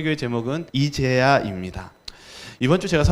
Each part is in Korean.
설교의 제목은 이제야입니다. 이번 주 제가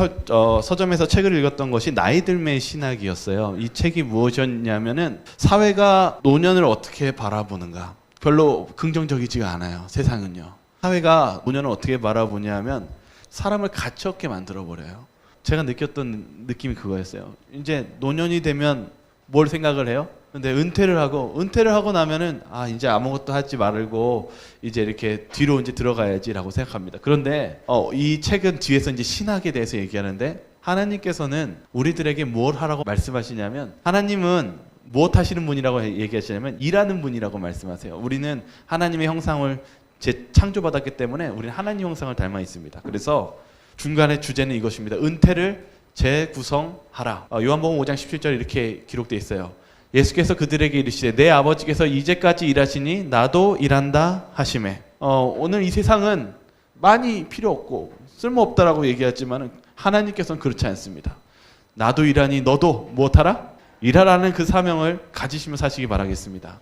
서점에서 책을 읽었던 것이 나이 들매의 신학이었어요. 이 책이 무엇이었냐면은 사회가 노년을 어떻게 바라보는가. 별로 긍정적이지가 않아요. 세상은요. 사회가 노년을 어떻게 바라보냐면 사람을 가치없게 만들어버려요. 제가 느꼈던 느낌이 그거였어요. 이제 노년이 되면 뭘 생각을 해요? 근데 은퇴를 하고 나면은 이제 아무것도 하지 말고 이제 이렇게 뒤로 이제 들어가야지라고 생각합니다. 그런데 이 책은 뒤에서 이제 신학에 대해서 얘기하는데 하나님께서는 우리들에게 뭘 하라고 말씀하시냐면 하나님은 무엇 하시는 분이라고 얘기하시냐면 일하는 분이라고 말씀하세요. 우리는 하나님의 형상을 재창조받았기 때문에 우리는 하나님 형상을 닮아 있습니다. 그래서 중간의 주제는 이것입니다. 은퇴를 재구성하라. 요한복음 5장 17절 이렇게 기록되어 있어요. 예수께서 그들에게 이르시되 내 아버지께서 이제까지 일하시니 나도 일한다 하시매. 오늘 이 세상은 많이 필요 없고 쓸모없다라고 얘기하지만 하나님께서는 그렇지 않습니다. 나도 일하니 너도 무엇하라? 일하라는 그 사명을 가지시며 사시기 바라겠습니다.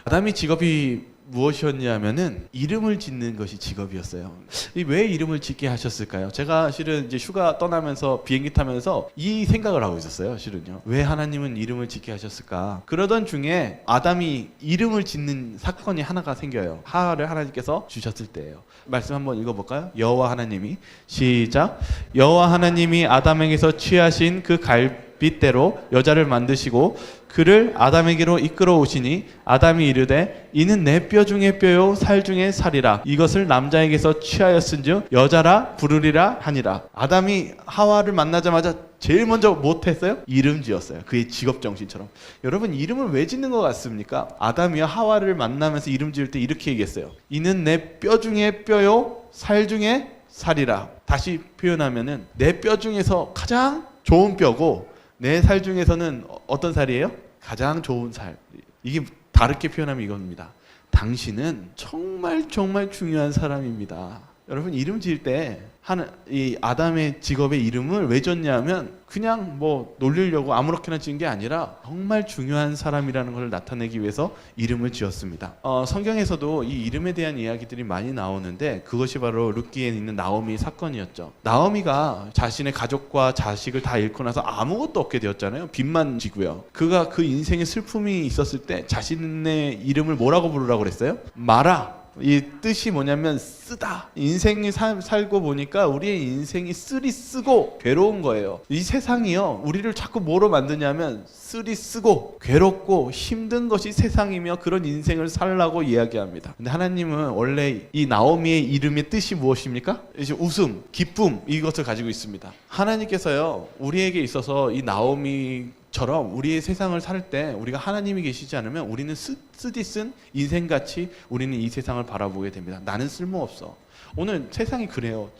아담의 직업이 무엇이었냐면은 이름을 짓는 것이 직업이었어요. 왜 이름을 짓게 하셨을까요? 제가 실은 이제 휴가 떠나면서 비행기 타면서 이 생각을 하고 있었어요. 실은요. 왜 하나님은 이름을 짓게 하셨을까? 그러던 중에 아담이 이름을 짓는 사건이 하나가 생겨요. 하와를 하나님께서 주셨을 때예요. 말씀 한번 읽어볼까요? 여호와 하나님이 시작. 여호와 하나님이 아담에게서 취하신 그 갈빗대로 여자를 만드시고 그를 아담에게로 이끌어 오시니 아담이 이르되 이는 내 뼈 중에 뼈요 살 중에 살이라 이것을 남자에게서 취하였은즉 여자라 부르리라 하니라. 아담이 하와를 만나자마자 제일 먼저 못했어요? 이름 지었어요. 그의 직업 정신처럼. 여러분 이름을 왜 짓는 것 같습니까? 아담이와 하와를 만나면서 이름 지을 때 이렇게 얘기했어요. 이는 내 뼈 중에 뼈요 살 중에 살이라. 다시 표현하면은 내 뼈 중에서 가장 좋은 뼈고 내 살 중에서는 어떤 살이에요? 가장 좋은 살. 이게 다르게 표현하면 이겁니다. 당신은 정말 중요한 사람입니다. 여러분 이름 지을 때 이 아담의 직업의 이름을 왜 줬냐면 그냥 뭐 놀리려고 아무렇게나 지은 게 아니라 정말 중요한 사람이라는 걸 나타내기 위해서 이름을 지었습니다. 성경에서도 이 이름에 대한 이야기들이 많이 나오는데 그것이 바로 룻기에 있는 나오미 사건이었죠. 나오미가 자신의 가족과 자식을 다 잃고 나서 아무것도 없게 되었잖아요. 빚만 지고요. 그가 그 인생의 슬픔이 있었을 때 자신의 이름을 뭐라고 부르라고 그랬어요? 마라. 이 뜻이 뭐냐면 쓰다. 인생이 살고 보니까 우리의 인생이 쓰고 괴로운 거예요. 이 세상이요 우리를 자꾸 뭐로 만드냐면 쓰고 괴롭고 힘든 것이 세상이며 그런 인생을 살라고 이야기합니다. 근데 하나님은 원래 이 나오미의 이름의 뜻이 무엇입니까? 이제 웃음, 기쁨 이것을 가지고 있습니다. 하나님께서요 우리에게 있어서 이 나오미처럼 우리의 세상을 살 때 우리가 하나님이 계시지 않으면 우리는 쓰디쓴 인생같이 우리는 이 세상을 바라보게 됩니다. 나는 쓸모없어. 오늘 세상이 그래요.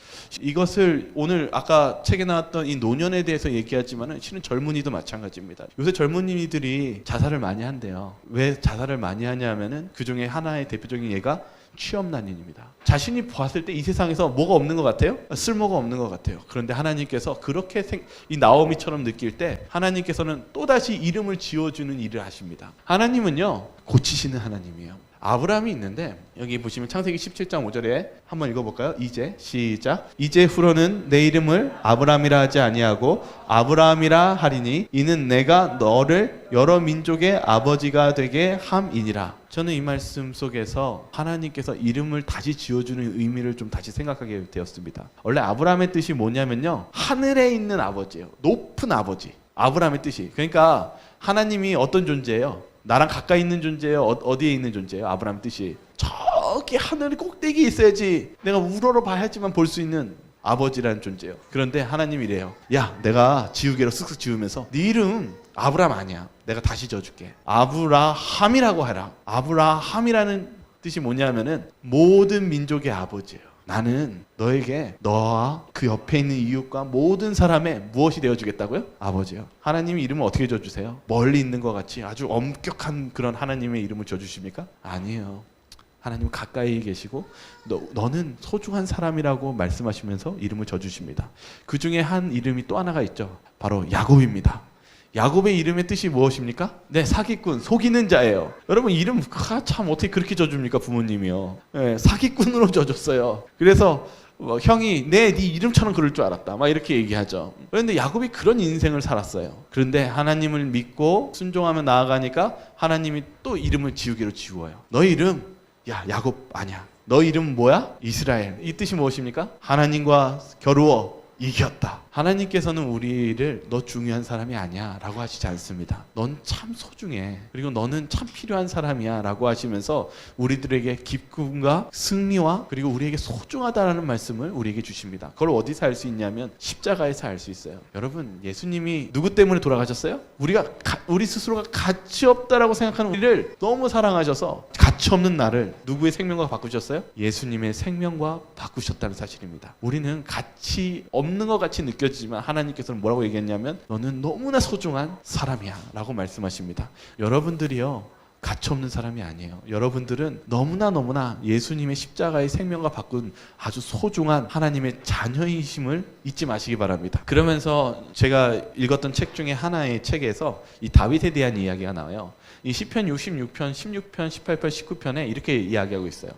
이것을 오늘 아까 책에 나왔던 이 노년에 대해서 얘기하지만 실은 젊은이도 마찬가지입니다. 요새 젊은이들이 자살을 많이 한대요. 왜 자살을 많이 하냐면은 그 중에 하나의 대표적인 예가 취업난인입니다. 자신이 봤을 때 이 세상에서 뭐가 없는 것 같아요? 쓸모가 없는 것 같아요. 그런데 하나님께서 그렇게 이 나오미처럼 느낄 때 하나님께서는 또다시 이름을 지어주는 일을 하십니다. 하나님은요 고치시는 하나님이에요. 아브라함이 있는데 여기 보시면 창세기 17장 5절에 한번 읽어볼까요? 이제 시작. 이제 후로는 내 이름을 아브라함이라 하지 아니하고 아브라함이라 하리니 이는 내가 너를 여러 민족의 아버지가 되게 함이니라. 저는 이 말씀 속에서 하나님께서 이름을 다시 지어주는 의미를 좀 다시 생각하게 되었습니다. 원래 아브라함의 뜻이 뭐냐면요 하늘에 있는 아버지예요. 높은 아버지. 아브라함의 뜻이. 그러니까 하나님이 어떤 존재예요? 나랑 가까이 있는 존재예요? 어디에 있는 존재예요? 아브라함의 뜻이 저기 하늘 꼭대기에 있어야지 내가 우러러 봐야지만 볼 수 있는 아버지라는 존재예요. 그런데 하나님이 이래요. 야 내가 지우개로 쓱쓱 지우면서 네 이름 아브라함 아니야. 내가 다시 지어줄게. 아브라함이라고 해라. 아브라함이라는 뜻이 뭐냐면은 모든 민족의 아버지예요. 나는 너에게 너와 그 옆에 있는 이웃과 모든 사람의 무엇이 되어주겠다고요? 아버지요. 하나님의 이름을 어떻게 줘주세요? 멀리 있는 것 같이 아주 엄격한 그런 하나님의 이름을 줘주십니까? 아니에요. 하나님은 가까이 계시고 너는 소중한 사람이라고 말씀하시면서 이름을 줘주십니다. 그 중에 한 이름이 또 하나가 있죠. 바로 야곱입니다. 야곱의 이름의 뜻이 무엇입니까? 네, 사기꾼, 속이는 자예요. 여러분 이름 참 어떻게 그렇게 져줍니까 부모님이요. 네, 사기꾼으로 져줬어요. 그래서 형이 네 이름처럼 그럴 줄 알았다 막 이렇게 얘기하죠. 그런데 야곱이 그런 인생을 살았어요. 그런데 하나님을 믿고 순종하며 나아가니까 하나님이 또 이름을 지우기로 지워요. 너 이름 야 야곱 아니야. 너 이름 뭐야? 이스라엘. 이 뜻이 무엇입니까? 하나님과 겨루어 이겼다. 하나님께서는 우리를 너 중요한 사람이 아니야 라고 하시지 않습니다. 넌 참 소중해. 그리고 너는 참 필요한 사람이야 라고 하시면서 우리들에게 기쁨과 승리와 그리고 우리에게 소중하다라는 말씀을 우리에게 주십니다. 그걸 어디서 알 수 있냐면 십자가에서 알 수 있어요. 여러분 예수님이 누구 때문에 돌아가셨어요? 우리 스스로가 가치 없다라고 생각하는 우리를 너무 사랑하셔서 가치 없는 나를 누구의 생명과 바꾸셨어요? 예수님의 생명과 바꾸셨다는 사실입니다. 우리는 가치 없는 것 같이 느껴지지만 하나님께서는 뭐라고 얘기했냐면 너는 너무나 소중한 사람이야 라고 말씀하십니다. 여러분들이요 가치 없는 사람이 아니에요. 여러분들은 너무나 예수님의 십자가의 생명과 바꾼 아주 소중한 하나님의 자녀이심을 잊지 마시기 바랍니다. 그러면서 제가 읽었던 책 중에 하나의 책에서 이 다윗에 대한 이야기가 나와요. 이 시편 66편, 16편, 18편, 19편에 이렇게 이야기하고 있어요.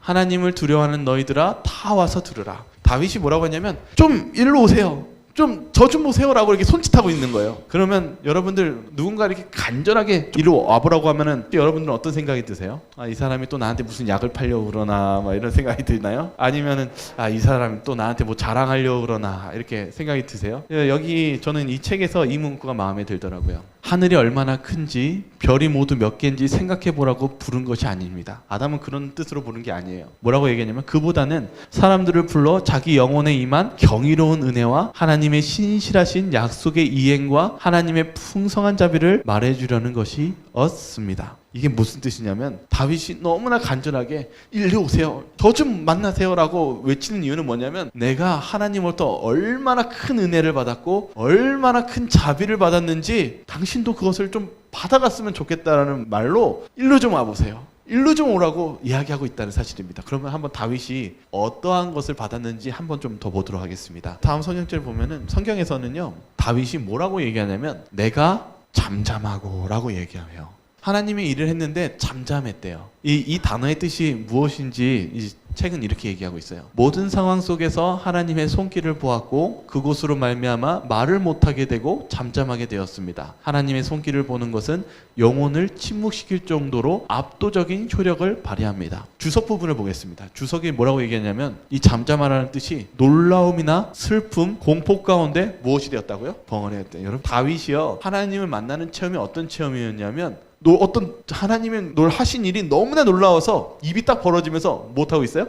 하나님을 두려워하는 너희들아 다 와서 들으라. 다윗이 뭐라고 했냐면 좀 일로 오세요. 저 좀 보세요라고 이렇게 손짓하고 있는 거예요. 그러면 여러분들 누군가 이렇게 간절하게 이리로 와보라고 하면은 여러분들은 어떤 생각이 드세요? 아, 이 사람이 또 나한테 무슨 약을 팔려고 그러나 막 이런 생각이 드나요? 아니면은 이 사람이 또 나한테 뭐 자랑하려고 그러나 이렇게 생각이 드세요? 여기 저는 이 책에서 이 문구가 마음에 들더라고요. 하늘이 얼마나 큰지 별이 모두 몇 개인지 생각해 보라고 부른 것이 아닙니다. 아담은 그런 뜻으로 부른 게 아니에요. 뭐라고 얘기하냐면 그보다는 사람들을 불러 자기 영혼에 임한 경이로운 은혜와 하나님의 신실하신 약속의 이행과 하나님의 풍성한 자비를 말해주려는 것이었습니다. 이게 무슨 뜻이냐면 다윗이 너무나 간절하게 일리 오세요. 저 좀 만나세요 라고 외치는 이유는 뭐냐면 내가 하나님으로부터 얼마나 큰 은혜를 받았고 얼마나 큰 자비를 받았는지 당신도 그것을 좀 받아갔으면 좋겠다라는 말로 일로 좀 와보세요. 일로 좀 오라고 이야기하고 있다는 사실입니다. 그러면 한번 다윗이 어떠한 것을 받았는지 한번 좀 더 보도록 하겠습니다. 다음 성경절 보면은 성경에서는요 다윗이 뭐라고 얘기하냐면 내가 잠잠하고 라고 얘기해요. 하나님이 일을 했는데 잠잠했대요. 이 단어의 뜻이 무엇인지 이 책은 이렇게 얘기하고 있어요. 모든 상황 속에서 하나님의 손길을 보았고 그곳으로 말미암아 말을 못하게 되고 잠잠하게 되었습니다. 하나님의 손길을 보는 것은 영혼을 침묵시킬 정도로 압도적인 효력을 발휘합니다. 주석 부분을 보겠습니다. 주석이 뭐라고 얘기하냐면 이 잠잠하라는 뜻이 놀라움이나 슬픔, 공포 가운데 무엇이 되었다고요? 벙어리했대요. 여러분 다윗이요 하나님을 만나는 체험이 어떤 체험이었냐면 어떤 하나님의 하신 일이 너무나 놀라워서 입이 딱 벌어지면서 못하고 있어요?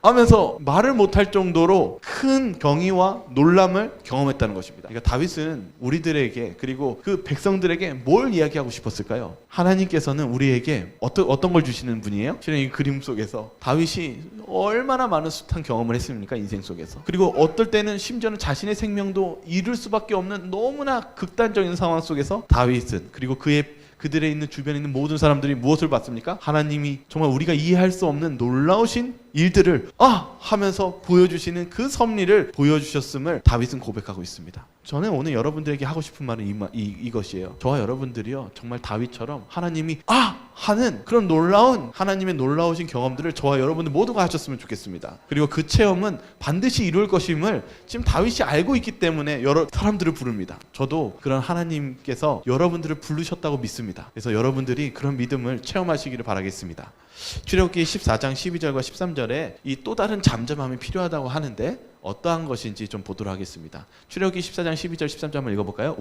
하면서 말을 못할 정도로 큰 경이와 놀람을 경험했다는 것입니다. 그러니까 다윗은 우리들에게 그리고 그 백성들에게 뭘 이야기하고 싶었을까요? 하나님께서는 우리에게 어떤 걸 주시는 분이에요? 실은 이 그림 속에서 다윗이 얼마나 많은 숱한 경험을 했습니까? 인생 속에서. 그리고 어떨 때는 심지어는 자신의 생명도 잃을 수밖에 없는 너무나 극단적인 상황 속에서 다윗은 그리고 그들에 있는 주변에 있는 모든 사람들이 무엇을 봤습니까? 하나님이 정말 우리가 이해할 수 없는 놀라우신 일들을 하면서 보여주시는 그 섭리를 보여주셨음을 다윗은 고백하고 있습니다. 저는 오늘 여러분들에게 하고 싶은 말은 이것이에요. 저와 여러분들이요 정말 다윗처럼 하나님이 하는 그런 놀라운 하나님의 놀라우신 경험들을 저와 여러분들 모두가 하셨으면 좋겠습니다. 그리고 그 체험은 반드시 이룰 것임을 지금 다윗이 알고 있기 때문에 여러 사람들을 부릅니다. 저도 그런 하나님께서 여러분들을 부르셨다고 믿습니다. 그래서 여러분들이 그런 믿음을 체험하시기를 바라겠습니다. 출애굽기 14장 12절과 13절에 이 또 다른 잠잠함이 필요하다고 하는데 어떠한 것인지 좀 보도록 하겠습니다. 출애굽기 14장 12절 13절 한번 읽어볼까요?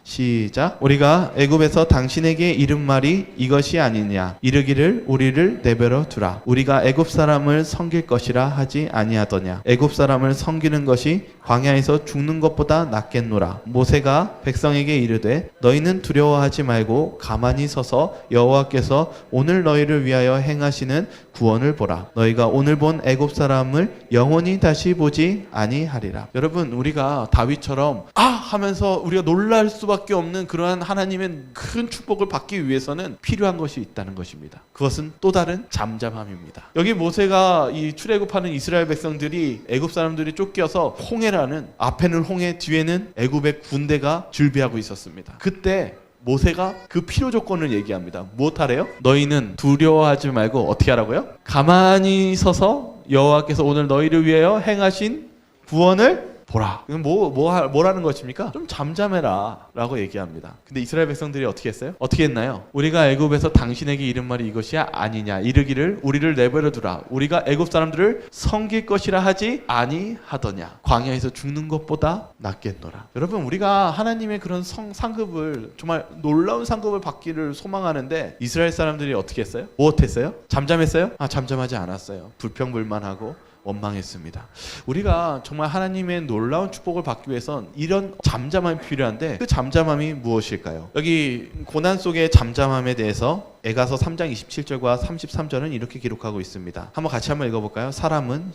시작. 우리가 애굽에서 당신에게 이른 말이 이것이 아니냐 이르기를 우리를 내버려 두라. 우리가 애굽 사람을 섬길 것이라 하지 아니하더냐. 애굽 사람을 섬기는 것이 광야에서 죽는 것보다 낫겠노라. 모세가 백성에게 이르되 너희는 두려워하지 말고 가만히 서서 여호와께서 오늘 너희를 위하여 행하시는 구원을 보라. 너희가 오늘 본 애굽 사람을 영원히 다시 보지 아니하리라. 여러분, 우리가 다윗처럼 하면서 우리가 놀랄 수밖에 없는 그러한 하나님의 큰 축복을 받기 위해서는 필요한 것이 있다는 것입니다. 그것은 또 다른 잠잠함입니다. 여기 모세가 이 출애굽하는 이스라엘 백성들이 애굽 사람들이 쫓겨서 홍해라는, 앞에는 홍해, 뒤에는 애굽의 군대가 줄비하고 있었습니다. 그때 모세가 그 필요 조건을 얘기합니다. 무엇하래요? 너희는 두려워하지 말고 어떻게 하라고요? 가만히 서서 여호와께서 오늘 너희를 위하여 행하신 구원을 보라. 이건 뭐라는 것입니까? 좀 잠잠해라 라고 얘기합니다. 근데 이스라엘 백성들이 어떻게 했어요? 어떻게 했나요? 우리가 애굽에서 당신에게 이른 말이 이것이 아니냐, 이르기를 우리를 내버려 두라. 우리가 애굽 사람들을 섬길 것이라 하지 아니하더냐. 광야에서 죽는 것보다 낫겠노라. 여러분, 우리가 하나님의 그런 상급을, 정말 놀라운 상급을 받기를 소망하는데 이스라엘 사람들이 어떻게 했어요? 무엇했어요? 잠잠했어요? 잠잠하지 않았어요. 불평불만하고 원망했습니다. 우리가 정말 하나님의 놀라운 축복을 받기 위해선 이런 잠잠함이 필요한데, 그 잠잠함이 무엇일까요? 여기 고난 속의 잠잠함에 대해서 에가서 3장 27절과 33절은 이렇게 기록하고 있습니다. 같이 한번 읽어볼까요?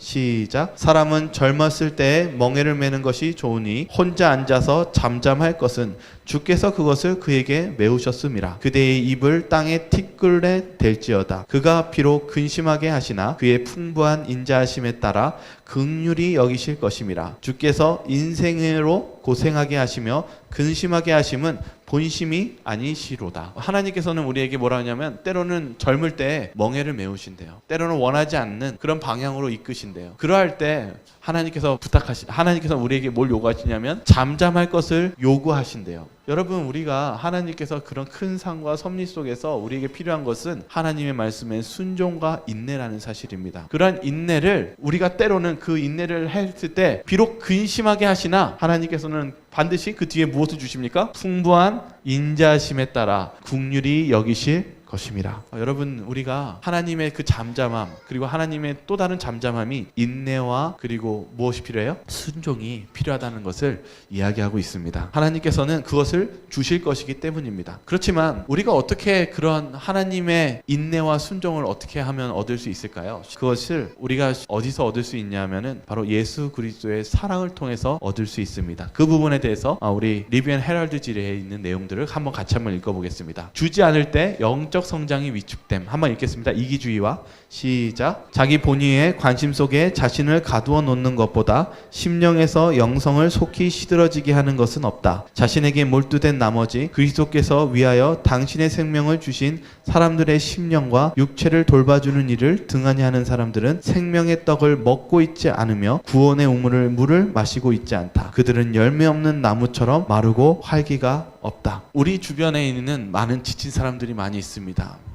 시작. 사람은 젊었을 때에 멍에를 매는 것이 좋으니 혼자 앉아서 잠잠할 것은 주께서 그것을 그에게 메우셨음이라. 그대의 입을 땅에 티끌에 댈지어다. 그가 비록 근심하게 하시나 그의 풍부한 인자하심에 따라 긍휼히 여기실 것임이라. 주께서 인생으로 고생하게 하시며 근심하게 하심은 본심이 아니시로다. 하나님께서는 우리에게 뭐라 하냐면, 때로는 젊을 때 멍에를 메우신대요. 때로는 원하지 않는 그런 방향으로 이끄신대요. 그러할 때 하나님께서 우리에게 뭘 요구하시냐면 잠잠할 것을 요구하신대요. 여러분, 우리가 하나님께서 그런 큰 상과 섭리 속에서 우리에게 필요한 것은 하나님의 말씀에 순종과 인내라는 사실입니다. 그러한 인내를, 우리가 때로는 그 인내를 했을 때 비록 근심하게 하시나 하나님께서는 반드시 그 뒤에 무엇을 주십니까? 풍부한 인자하심에 따라 긍휼히 여기실 것입니다. 여러분, 우리가 하나님의 그 잠잠함, 그리고 하나님의 또 다른 잠잠함이 인내와 그리고 무엇이 필요해요? 순종이 필요하다는 것을 이야기하고 있습니다. 하나님께서는 그것을 주실 것이기 때문입니다. 그렇지만 우리가 어떻게 그런 하나님의 인내와 순종을 어떻게 하면 얻을 수 있을까요? 그것을 우리가 어디서 얻을 수 있냐면은 바로 예수 그리스도의 사랑을 통해서 얻을 수 있습니다. 그 부분에 대해서 우리 리비언 헤럴드지에 있는 내용들을 같이 한번 읽어보겠습니다. 주지 않을 때 영적 성장이 위축됨. 한번 읽겠습니다. 이기주의와 시작. 자기 본의의 관심 속에 자신을 가두어 놓는 것보다 심령에서 영성을 속히 시들어지게 하는 것은 없다. 자신에게 몰두된 나머지 그리스도께서 위하여 당신의 생명을 주신 사람들의 심령과 육체를 돌봐주는 일을 등한히 하는 사람들은 생명의 떡을 먹고 있지 않으며 구원의 물을 마시고 있지 않다. 그들은 열매 없는 나무처럼 마르고 활기가 없다. 우리 주변에 있는 많은 지친 사람들이 많이 있습니다.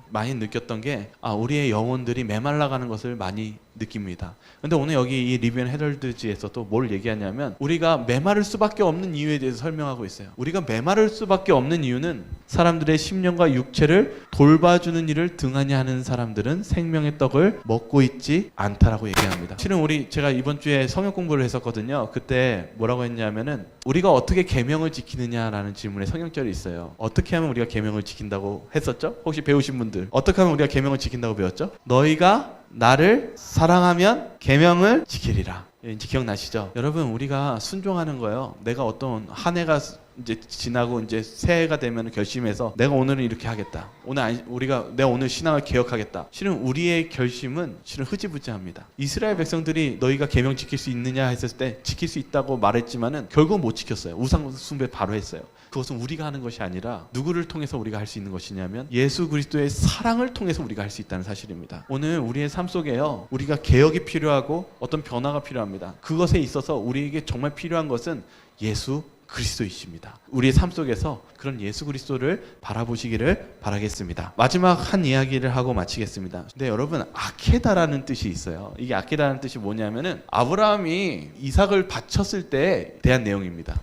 많이 느꼈던 게 우리의 영혼들이 메말라가는 것을 많이 느낍니다. 근데 오늘 여기 이 리비언 헤럴드지에서 또 뭘 얘기하냐면, 우리가 메마를 수밖에 없는 이유에 대해서 설명하고 있어요. 우리가 메마를 수밖에 없는 이유는 사람들의 심령과 육체를 돌봐주는 일을 등한히 하는 사람들은 생명의 떡을 먹고 있지 않다라고 얘기합니다. 실은 제가 이번 주에 성역 공부를 했었거든요. 그때 뭐라고 했냐면은, 우리가 어떻게 계명을 지키느냐라는 질문에 성경절이 있어요. 어떻게 하면 우리가 계명을 지킨다고 했었죠? 혹시 배우신 분들, 어떻게 하면 우리가 계명을 지킨다고 배웠죠? 너희가 나를 사랑하면 계명을 지키리라. 이제 기억나시죠? 여러분, 우리가 순종하는 거예요. 내가 어떤 한 해가 이제 지나고 이제 새해가 되면 결심해서 내가 오늘은 이렇게 하겠다. 내가 오늘 신앙을 개혁하겠다. 실은 우리의 결심은 흐지부지합니다. 이스라엘 백성들이 너희가 계명 지킬 수 있느냐 했을 때 지킬 수 있다고 말했지만은 결국은 못 지켰어요. 우상 숭배 바로 했어요. 그것은 우리가 하는 것이 아니라 누구를 통해서 우리가 할 수 있는 것이냐면 예수 그리스도의 사랑을 통해서 우리가 할 수 있다는 사실입니다. 오늘 우리의 삶 속에요, 우리가 개혁이 필요하고 어떤 변화가 필요합니다. 그것에 있어서 우리에게 정말 필요한 것은 예수 그리스도이십니다. 우리의 삶 속에서 그런 예수 그리스도를 바라보시기를 바라겠습니다. 마지막 한 이야기를 하고 마치겠습니다. 근데 여러분, 아케다라는 뜻이 있어요. 이게 아케다라는 뜻이 뭐냐면은 아브라함이 이삭을 바쳤을 때에 대한 내용입니다.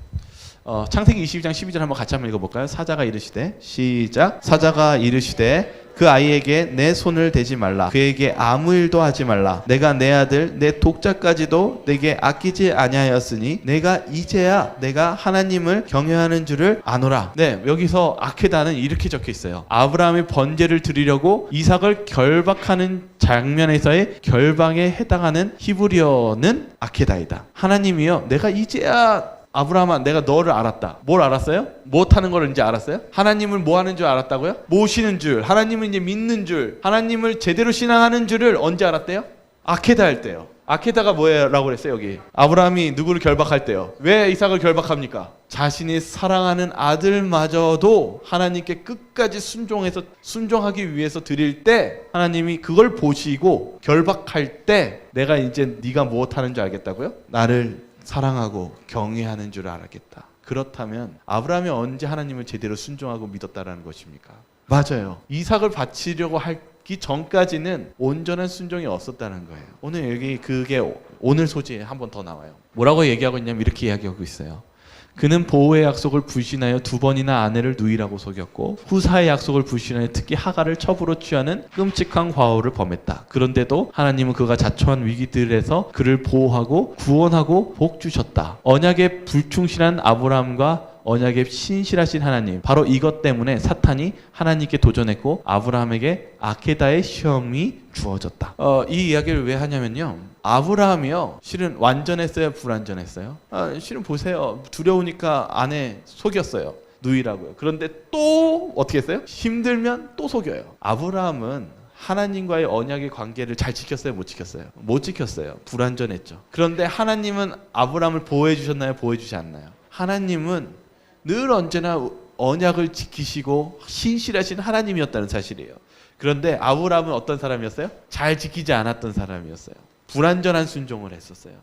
창세기 22장 12절 한번 같이 한번 읽어볼까요? 사자가 이르시되 시작. 사자가 이르시되 그 아이에게 내 손을 대지 말라. 그에게 아무 일도 하지 말라. 내가 내 아들 내 독자까지도 내게 아끼지 아니하였으니 내가 이제야 내가 하나님을 경외하는 줄을 아노라. 네, 여기서 아케다는 이렇게 적혀 있어요. 아브라함이 번제를 드리려고 이삭을 결박하는 장면에서의 결박에 해당하는 히브리어는 아케다이다. 하나님이요, 내가 이제야 아브라함아 내가 너를 알았다. 뭘 알았어요? 못하는 걸 이제 알았어요? 하나님을 뭐 하는 줄 알았다고요? 모시는 줄, 하나님을 이제 믿는 줄, 하나님을 제대로 신앙하는 줄을 언제 알았대요? 아케다 할 때요. 아케다가 뭐라고 그랬어요? 여기 아브라함이 누구를 결박할 때요. 왜 이삭을 결박합니까? 자신이 사랑하는 아들마저도 하나님께 끝까지 순종하기 위해서 드릴 때 하나님이 그걸 보시고 결박할 때 내가 이제 네가 무엇하는 줄 알겠다고요? 나를 사랑하고 경외하는 줄 알았겠다. 그렇다면 아브라함이 언제 하나님을 제대로 순종하고 믿었다라는 것입니까? 맞아요. 이삭을 바치려고 하기 전까지는 온전한 순종이 없었다는 거예요. 오늘 여기 그게 오늘 소재에 한 번 더 나와요. 뭐라고 얘기하고 있냐면 이렇게 이야기하고 있어요. 그는 보호의 약속을 불신하여 2번이나 아내를 누이라고 속였고 후사의 약속을 불신하여 특히 하갈을 첩으로 취하는 끔찍한 과오를 범했다. 그런데도 하나님은 그가 자초한 위기들에서 그를 보호하고 구원하고 복 주셨다. 언약에 불충실한 아브라함과 언약에 신실하신 하나님, 바로 이것 때문에 사탄이 하나님께 도전했고 아브라함에게 아케다의 시험이 주어졌다. 이 이야기를 왜 하냐면요, 아브라함이요 실은 완전했어요, 불완전했어요? 실은 보세요, 두려우니까 아내 속였어요, 누이라고요. 그런데 또 어떻게 했어요? 힘들면 또 속여요. 아브라함은 하나님과의 언약의 관계를 잘 지켰어요, 못 지켰어요? 못 지켰어요. 불완전했죠. 그런데 하나님은 아브라함을 보호해 주셨나요, 보호해 주지 않나요? 하나님은 늘 언제나 언약을 지키시고 신실하신 하나님이었다는 사실이에요. 그런데 아브라함은 어떤 사람이었어요? 잘 지키지 않았던 사람이었어요. 불완전한 순종을 했었어요.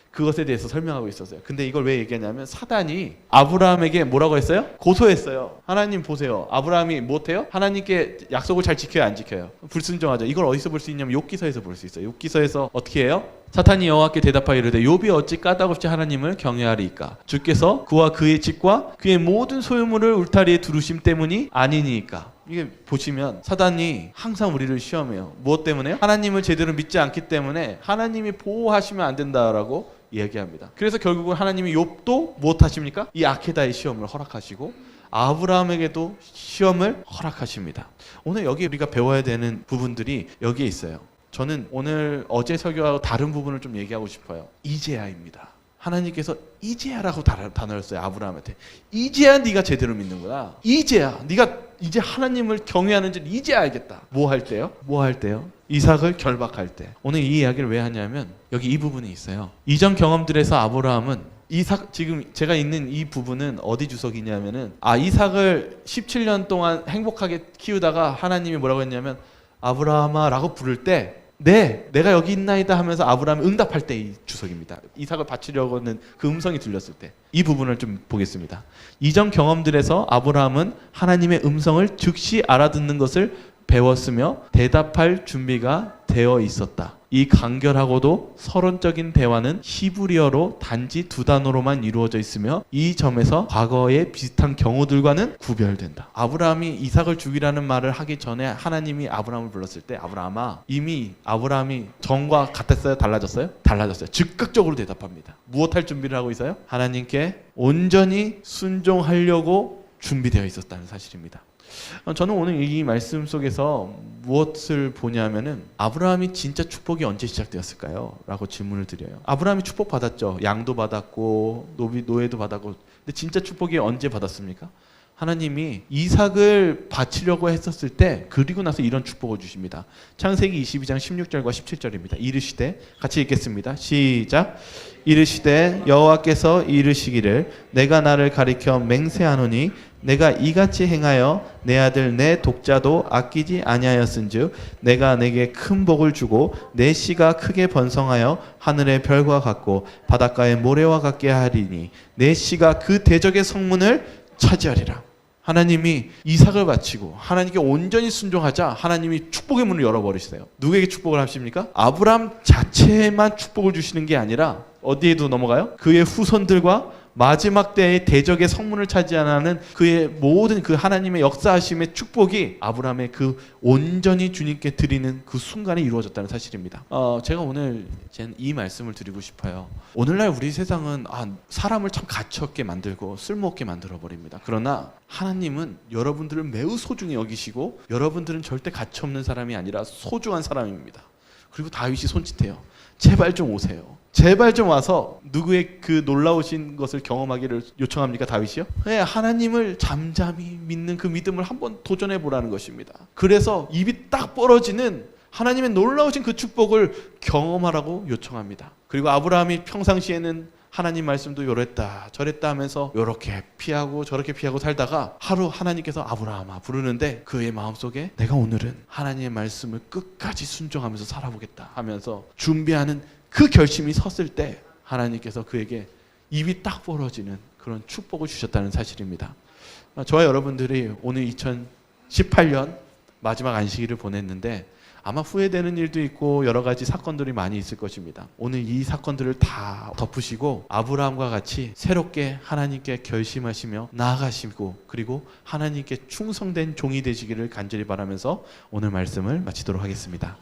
그것에 대해서 설명하고 있었어요. 근데 이걸 왜 얘기하냐면 사단이 아브라함에게 뭐라고 했어요? 고소했어요. 하나님 보세요, 아브라함이 못해요? 하나님께 약속을 잘 지켜요, 안 지켜요? 불순종하죠. 이걸 어디서 볼 수 있냐면 욥기서에서 볼 수 있어요. 욥기서에서 어떻게 해요? 사탄이 여호와께 대답하여 이르되 욥이 어찌 까닭없이 하나님을 경외하리이까? 주께서 그와 그의 집과 그의 모든 소유물을 울타리에 두르심 때문이 아니니까. 이게 보시면 사단이 항상 우리를 시험해요. 무엇 때문에요? 하나님을 제대로 믿지 않기 때문에 하나님이 보호하시면 안 된다라고 이야기합니다. 그래서 결국은 하나님이 욥도 무엇 하십니까? 이 아케다의 시험을 허락하시고 아브라함에게도 시험을 허락하십니다. 오늘 여기 우리가 배워야 되는 부분들이 여기에 있어요. 저는 오늘 어제 설교하고 다른 부분을 좀 얘기하고 싶어요. 이제야입니다. 하나님께서 이제야라고 단어를 써요. 아브라함한테 이제야 네가 제대로 믿는구나. 이제야 네가 이제 하나님을 경외하는 줄 이제 알겠다. 뭐 할 때요? 뭐 할 때요? 이삭을 결박할 때. 오늘 이 이야기를 왜 하냐면 여기 이 부분이 있어요. 이전 경험들에서 아브라함은 이삭, 지금 제가 있는 이 부분은 어디 주석이냐면은 이삭을 17년 동안 행복하게 키우다가 하나님이 뭐라고 했냐면 아브라함아 라고 부를 때 네, 내가 여기 있나이다 하면서 아브라함이 응답할 때 이 주석입니다. 이삭을 바치려고 하는 그 음성이 들렸을 때 이 부분을 좀 보겠습니다. 이전 경험들에서 아브라함은 하나님의 음성을 즉시 알아듣는 것을 배웠으며 대답할 준비가 되어 있었다. 이 간결하고도 서론적인 대화는 히브리어로 단지 2단어로만 이루어져 있으며 이 점에서 과거의 비슷한 경우들과는 구별된다. 아브라함이 이삭을 죽이라는 말을 하기 전에 하나님이 아브라함을 불렀을 때 아브라함아, 이미 아브라함이 전과 같았어요? 달라졌어요? 달라졌어요. 즉각적으로 대답합니다. 무엇할 준비를 하고 있어요? 하나님께 온전히 순종하려고 준비되어 있었다는 사실입니다. 저는 오늘 이 말씀 속에서 무엇을 보냐면은 아브라함이 진짜 축복이 언제 시작되었을까요? 라고 질문을 드려요. 아브라함이 축복 받았죠. 양도 받았고 노예도 받았고. 근데 진짜 축복이 언제 받았습니까? 하나님이 이삭을 바치려고 했었을 때 그리고 나서 이런 축복을 주십니다. 창세기 22장 16절과 17절입니다. 이르시되, 같이 읽겠습니다. 시작. 이르시되 여호와께서 이르시기를 내가 나를 가리켜 맹세하노니 내가 이같이 행하여 내 아들 내 독자도 아끼지 아니하였은즉 내가 내게 큰 복을 주고 내 씨가 크게 번성하여 하늘의 별과 같고 바닷가의 모래와 같게 하리니 내 씨가 그 대적의 성문을 차지하리라. 하나님이 이삭을 바치고 하나님께 온전히 순종하자 하나님이 축복의 문을 열어버리세요. 누구에게 축복을 하십니까? 아브라함 자체만 축복을 주시는 게 아니라 어디에도 넘어가요? 그의 후손들과 마지막 때의 대적의 성문을 차지하는 그의 모든 그 하나님의 역사하심의 축복이 아브라함의 그 온전히 주님께 드리는 그 순간에 이루어졌다는 사실입니다. 제가 오늘 이 말씀을 드리고 싶어요. 오늘날 우리 세상은 사람을 참 가치없게 만들고 쓸모없게 만들어 버립니다. 그러나 하나님은 여러분들을 매우 소중히 여기시고 여러분들은 절대 가치없는 사람이 아니라 소중한 사람입니다. 그리고 다윗이 손짓해요. 제발 좀 오세요. 제발 좀 와서 누구의 그 놀라우신 것을 경험하기를 요청합니까? 다윗이요? 네, 하나님을 잠잠히 믿는 그 믿음을 한번 도전해 보라는 것입니다. 그래서 입이 딱 벌어지는 하나님의 놀라우신 그 축복을 경험하라고 요청합니다. 그리고 아브라함이 평상시에는 하나님 말씀도 요랬다 저랬다 하면서 요렇게 피하고 저렇게 피하고 살다가 하루 하나님께서 아브라함아 부르는데 그의 마음속에 내가 오늘은 하나님의 말씀을 끝까지 순종하면서 살아보겠다 하면서 준비하는 그 결심이 섰을 때 하나님께서 그에게 입이 딱 벌어지는 그런 축복을 주셨다는 사실입니다. 저와 여러분들이 오늘 2018년 마지막 안식일을 보냈는데 아마 후회되는 일도 있고 여러 가지 사건들이 많이 있을 것입니다. 오늘 이 사건들을 다 덮으시고 아브라함과 같이 새롭게 하나님께 결심하시며 나아가시고 그리고 하나님께 충성된 종이 되시기를 간절히 바라면서 오늘 말씀을 마치도록 하겠습니다.